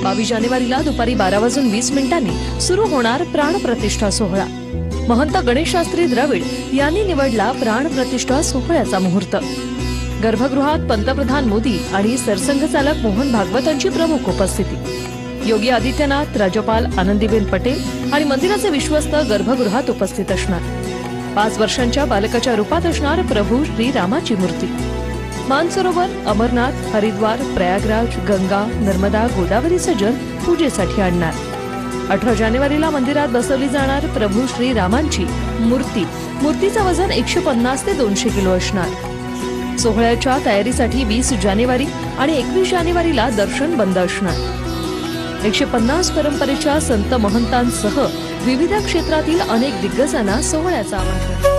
22 जानेवारीला दुपारी 12:20 सुरू होणार प्राणप्रतिष्ठा सोहळा। महंत गणेश शास्त्री द्रविड यांनी निवडला प्राणप्रतिष्ठा सोहळ्याचा मुहूर्त। गर्भगृहात पंतप्रधान मोदी आणि सरसंघचालक मोहन भागवत यांची प्रमुख उपस्थिती। योगी आदित्यनाथ, राज्यपाल आनंदीबेन पटेल आणि मंदिराचे विश्वस्त गर्भगृहात उपस्थित असणार। 5 वर्षांच्या बालकाच्या रूपात असणार प्रभू श्री रामाची मूर्ती। मानसरोवर, अमरनाथ, हरिद्वार, प्रयागराज, गंगा, नर्मदा, गोदावरीचे जल पूजेसाठी आणणार। 18 जानेवारीला मंदिरात बसवली जाणार प्रभू श्री रामांची मूर्ती। मूर्तीचं वजन 150 ते 200 किलो असणार। सोहळ्याच्या तयारीसाठी 20 जानेवारी आणि 21 जानेवारीला दर्शन बंद असणार। 150 परंपरेच्या संत महंतांसह विविध क्षेत्रातील अनेक दिग्गजांना सोहळ्याचं आमंत्रण।